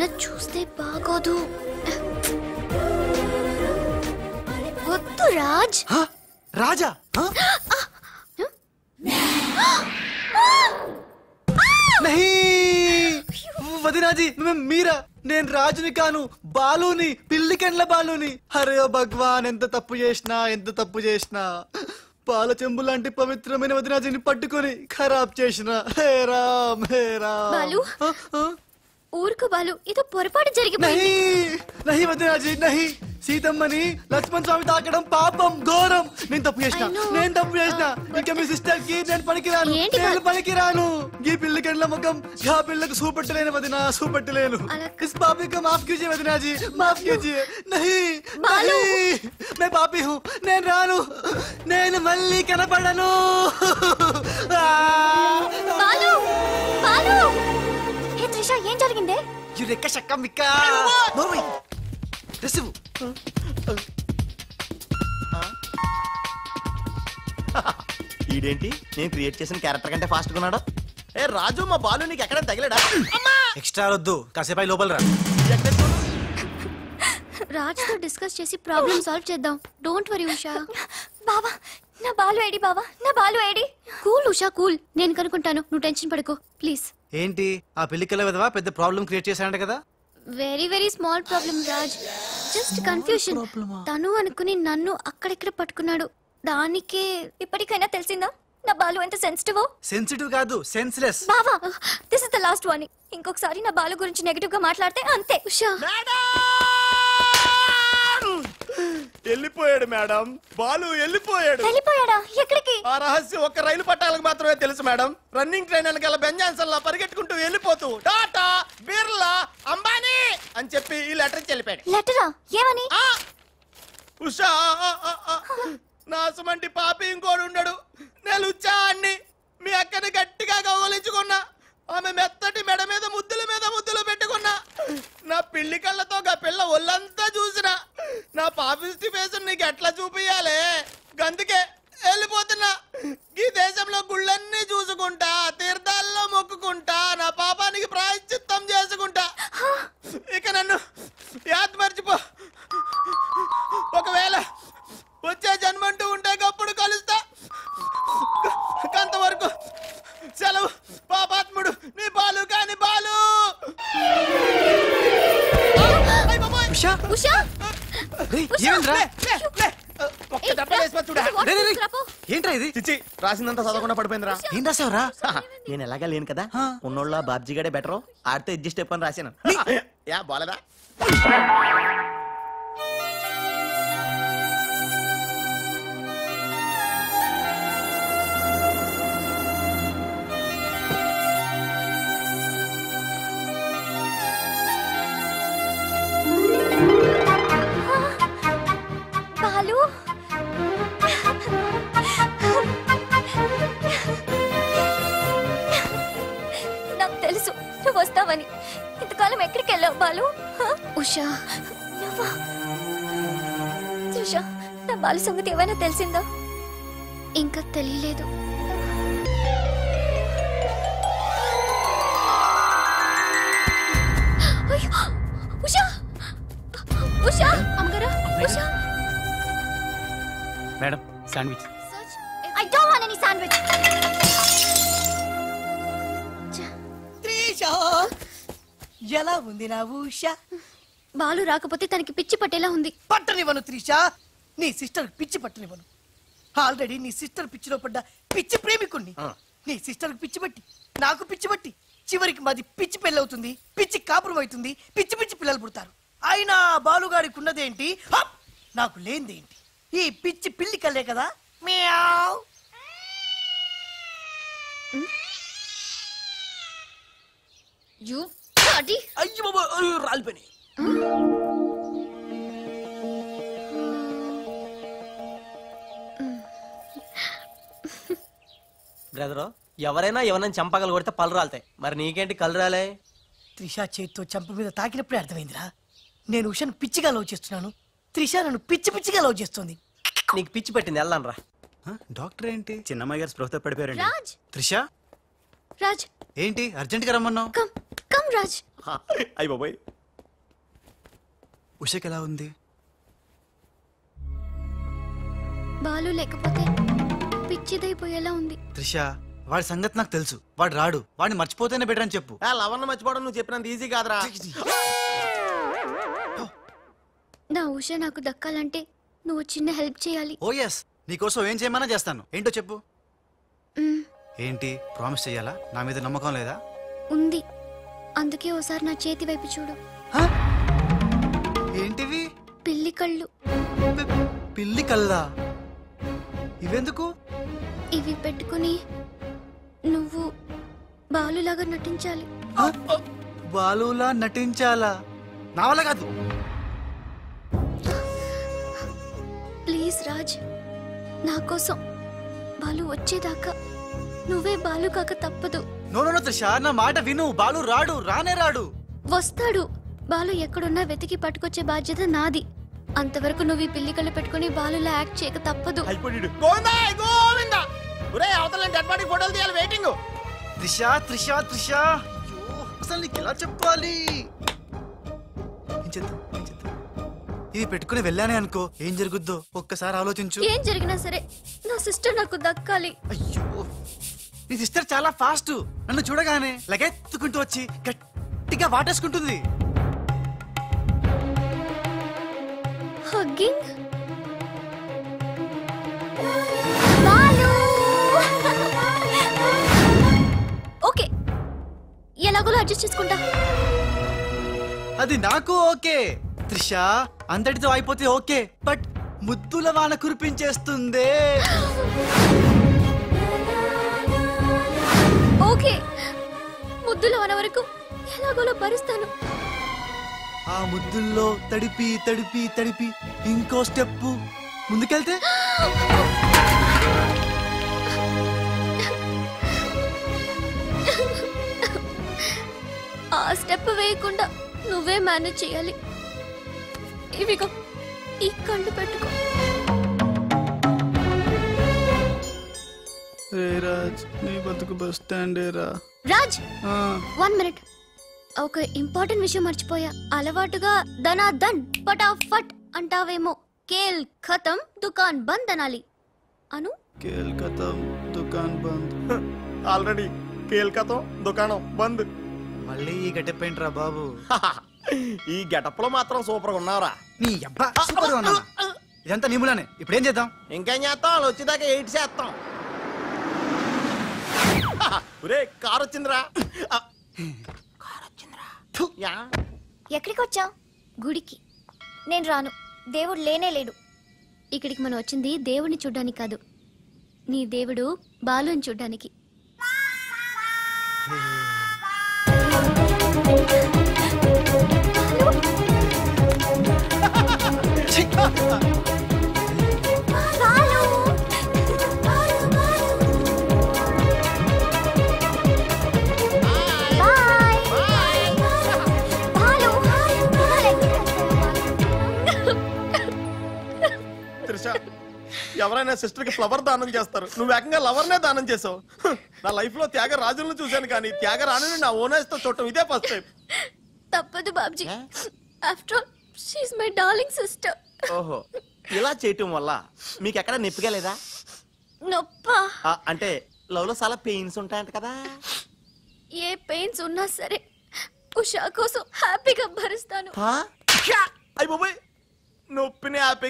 ఎవరైనా చూస్తే బాగోదు. వద్దు రాజ్. రాజా వదినాజీ మీరా? నేను రాజుని కాను, బాలుని, పిల్లికెండ్ల బాలుని. అరే భగవాన్, ఎంత తప్పు చేసినా పాల చెంబు లాంటి పవిత్రమైన వదినాజీని పట్టుకొని ఖరాబ్ చేసిన. హే రామ్ హే రామ్. బాలు ఊరుకు బాలు, ఇది పొరపాటు జరిగిపోయింది. నహి వదినాజీ నహి. సీతమ్మని లక్ష్మణ్ స్వామి తాకడం పాపం, ఘోరం. నేను తప్పు చేసిన. ఇంకా మీ సిస్టర్ కి నేను పనికిరాను. ఈ పిల్లకెండ్ల ముఖం గా పిల్లకు చూపెట్టలేను వదినా, చూపెట్టలేను. ఇస్ పాపి కా మాఫ్ కీజియే వదినాజీ, మాఫ్ కీజియే. నహి मैं पापी हूँ, నేను రాను, నేను మళ్ళీ కనపడను. బాలు బాలు, హే త్రిష, ఏం జరిగిందే? యురెక్క షక్క మిక్క నోర్మై రిసివ్. ఈడేంటి నేను క్రియేట్ చేసిన క్యారెక్టర్ కంటే ఫాస్ట్ గా ఉన్నాడు. ఏ రాజు, మా బాలు నీకు ఎక్కడ తగిలాడా? ఎక్స్ట్రా వద్దు, కాసేపై లోపల రా. రాజ్ తో డిస్కస్ చేసి ప్రాబ్లం సాల్వ్ చేద్దాం. Don't worry Usha. బావా, నా బాలు ఏడి? బావా, నా Balu AD? Cool Usha, cool. నేను కనుక్కుంటాను, నువ్వు టెన్షన్ పడకు ప్లీజ్. ఏంటి ఆ పెళ్లికల విధవా పెద్ద ప్రాబ్లం క్రియేట్ చేశాడంట కదా? Very very small problem Raj, just confusion. తను అనుకుని నన్ను అక్కడిక్కడ పట్టుకున్నాడు, దానికే. ఇప్పటికైనా తెలిసిందా నా బాలు ఎంత సెన్సిటివ్? సెన్సిటివ్ కాదు, సెన్స్లెస్. బావా, this is the last warning. ఇంకొకసారి నా బాలు గురించి నెగటివ్ గా మాట్లాడితే అంతే. ఉషా వెళ్ళిపోయాడు మేడం, బాలు వెళ్ళిపోయాడు. వెళ్ళిపోయాడా? ఎక్కడికి? ఆ రహస్యం ఒక్క రైలు పట్టాలకు మాత్రమే తెలుసు మేడం. రన్నింగ్ ట్రైన్ వెనకాల బెంజాన్సన్ లా పరిగెట్టుకుంటూ వెళ్ళిపోతూ టాటా, బిర్లా, అంబానీ అని చెప్పి ఈ లెటర్ ఇచ్చి వెళ్ళిపోయాడు. లెటరా? ఏమని? ఉషా, నా సుమంటి పాపి ఇంకోడు ఉండడు. నేను ఉచ్చాన్ని మీ అక్కని గట్టిగా కౌగలించుకున్నా. ఆమె మెత్తటి మెడ మీద ముద్దులు పెట్టుకున్నా. నా పిల్లి కళ్ళతో గా పిల్ల ఒళ్ళంతా చూసిన. నా పాపిస్టి ఫేస్ నీకు ఎట్లా చూపియాలే? గందుకే వెళ్ళిపోతున్నా. ఈ దేశంలో గుళ్ళన్నీ చూసుకుంటా, తీర్థాల్లో మొక్కుకుంటా, నా పాపానికి ప్రాయశ్చిత్తం చేసుకుంటా. ఇక నన్ను యాద్ మర్చిపో. ఒకవేళ వచ్చే జన్మంటూ ఉంటే గప్పుడు కలుస్తా. అంతవరకు సెలవు. పాపాత్ముడు నీ బాలు కాని బాలు. ఏంట్రా ఇది? చిచ్చి, రాసిందంతా చదవకుండా పడిపోయిందిరా. ఏం రాసావురా? నేను ఎలాగా లేను కదా, ఉన్నోళ్ళ బాబ్జీ గడే బెటర్, ఆడితే అడ్జస్ట్ అయిపోయి రాశాను. యా బాలేదా? బాలు, నాకు తెలుసు నువ్వు వస్తావని. ఇంతకాలం ఎక్కడికి వెళ్ళావు బాలు? ఉషా, నువ్వా? త్రిష, నా బాలు సంగతి ఏమైనా తెలిసిందా? ఇంకా తెలియలేదు. ఉషా, ఉషా, అమ్మగారు, Usha. Madam, sandwich. I don't want any sandwich. Trisha, ఎలా ఉంది నా ఉషా? బాలు రాకపోతే తనకి పిచ్చి పట్టేలా ఉంది. పట్టనివ్వను త్రిష, నీ సిస్టర్ పిచ్చి పట్టనివ్వను. ఆల్రెడీ నీ సిస్టర్ పిచ్చిలో పడ్డ పిచ్చి ప్రేమికుణ్ణి. నీ సిస్టర్ పిచ్చి పట్టి, నాకు పిచ్చి పట్టి, చివరికి మాది పిచ్చి పెళ్ళవుతుంది, పిచ్చి కాపురం అవుతుంది, పిచ్చి పిచ్చి పిల్లలు పుడతారు. అయినా బాలుగారికి ఉన్నదేంటి, నాకు లేనిదేంటి? ఈ పిచ్చి పిల్లి కల్లే కదా. మియావ్. అయ్యో బాబా, రాలిపోయి. బ్రదరు, ఎవరైనా ఎవరైనా చంపగలు కొడితే పళ్ళు రాలుతాయి, మరి నీకేంటి కళ్ళు రాలే? త్రిష చేత్తో చంప మీద తాకినప్పుడే అర్థమైందిరా. నేను ఉషను పిచ్చిగా లవ్ చేస్తున్నాను, త్రిష నన్ను పిచ్చి పిచ్చిగా లవ్ చేస్తుంది. నీకు పిచ్చి పెట్టింది, వెళ్ళాను రా. డాక్టర్ ఏంటి? చిన్నమ్మాయి గారు స్పృహతో పడిపోయారండి. రాజ్, త్రిష, రాజ్ ఏంటి అర్జెంట్ గా రమ్మన్నావు? Come come Raj. అయ్య బాబాయ్. ఉషకి ఎలా ఉంది? బాలు లేకపోతే పిచ్చిదైపోయేలా ఉంది. త్రిష వాడి సంగతి నాకు తెలుసు. వాడు రాడు. వాడిని మర్చిపోతేనే బెటర్ అని చెప్పు. లవర్ని మర్చిపోవడం నువ్వు చెప్పినంత ఈజీ కాదురా. నా ఉష నాకు దక్కాలంటే నువ్వు చిన్న హెల్ప్ చేయాలి. ఓ ఎస్, నీకోసం ఏం చేయమన్నా చేస్తాను. ఏంటో చెప్పు. మ్, ఏంటి ప్రామిస్ చెయ్యాలా? నా మీద నమ్మకం లేదా? ఉంది. అందుకే ఓసారి నా చేతి వైపు చూడు. హ? ఏంటివి? పిల్లి కళ్ళు. పిల్లి కల్లా? ఇవెందుకు? ఇవి పెట్టుకుని నువ్వు బాలులాగా నటించాలి. హ? బాలులా నటించాలా? నా వల్ల కాదు. ప్లీజ్ రాజ్, నా కోసం బాలు వచ్చేదాకా నువ్వే బాలు కాక తప్పదు. నో నో త్రిష, నా మాట విను. బాలు రాడు, రానే రాడు. వస్తాడు. బాలు ఎక్కడున్నా వెతికి పట్టుకొచ్చే బాధ్యత నాది. అంతవరకు నువ్వు ఈ పిల్లి కళ్ళు పెట్టుకుని బాలులా యాక్ట్ చేయక తప్పదు. అయిపోయాడు. గోవిందా గోవిందా. ఒరేయ్ అవతల డెడ్ బాడీ ఫోటోలు తీయాలి, వెయిటింగ్. త్రిష త్రిష త్రిష, అయ్యో అసలు నీకు ఎలా చెప్పాలి? ఏం చేద్దాం, ఏం చేద్దాం? ఇది పెట్టుకుని వెళ్ళానే అనుకో, ఏం జరుగుద్దో ఒక్కసారి ఆలోచించు. ఏం జరిగినా సరే నా సిస్టర్ నాకు దక్కాలి. అయ్యో, నీ సిస్టర్ చాలా ఫాస్ట్. నన్ను చూడగానే లగెత్తుకుంటూ వచ్చి గట్టిగా వాటేసుకుంటుంది. హగ్గింగ్. బాలు. ఓకే, ఎలాగోలా అడ్జస్ట్ చేసుకుంటా. అది నాకు ఓకే త్రిష, అంతటితో అయిపోతే ఓకే. బట్ ముద్దుల వాన కురిపించేస్తుందే. ఓకే, ముద్దుల వన వరకు ఎలాగోలా భరిస్తాను. ఆ ముద్దుల్లో తడిపి తడిపి తడిపి ఇంకో స్టెప్ ముందుకెళ్తే ఆ స్టెప్ వేయకుండా నువ్వే మేనేజ్ చేయాలి. ఇవిగో ఈ కళ్ళు పెట్టుకో. రాజ్, నీ బతుకు బస్ స్టాండ్ రా. రాజ్, 1 మినిట్. ఒక ఇంపార్టెంట్ విషయం మర్చిపోయా. అలవాటుగా ధనాధన్ ఫటాఫట్ అంటావేమో. కేల్ ఖతం దుకాన్ బంద్ అనాలి. అను. కేల్ ఖతం దుకాన్ బంద్. ఆల్రెడీ కేల్కతో దుకాణం బంద్. మళ్ళీ ఈ గెటప్ ఏంట్రా బాబు? ఈ గెటప్ లో మాత్రం సూపర్ గా ఉన్నావురా. నీ అబ్బా సూపర్ గా ఉన్నానా? ఇదంతా నిములానే. ఇప్పుడు ఏం చేద్దాం? ఇంకేం చేస్తాం? వాళ్ళు వచ్చేదాకా 8 చేస్తాం. ఒరే కార్ వచ్చిందిరా. యా. ఎక్కడికి వచ్చావు? గుడికి. నేను రాను, దేవుడు లేనే లేడు. ఇక్కడికి మనం వచ్చింది దేవుడిని చూడ్డానికి కాదు, నీ దేవుడు బాలుని చూడ్డానికి. ఎవరైనా సిస్టర్ కి ఫ్లవర్ దానం చేస్తారు, నువ్వు ఏకంగా లవర్ నే దానం చేసావు. నా లైఫ్ లో త్యాగరాజులను చూశాను కానీ త్యాగరాణిని నా ఓనర్స్ తో చూడటం ఇదే ఫస్ట్ టైం. తప్పదు Babji, after all she is my darling sister. ఓహో, ఇలా చేయటం వల్ల మీకు ఎక్కడ నొప్పిగా లేదా? నొప్పా? అంటే లవ్ లో చాలా పెయిన్స్ ఉంటాయంట కదా. ఏ పెయిన్స్ ఉన్నా సరే ఉషా కోసం హ్యాపీగా భరిస్తాను. అయ్య బాబోయ్, నొప్పిని హ్యాపీ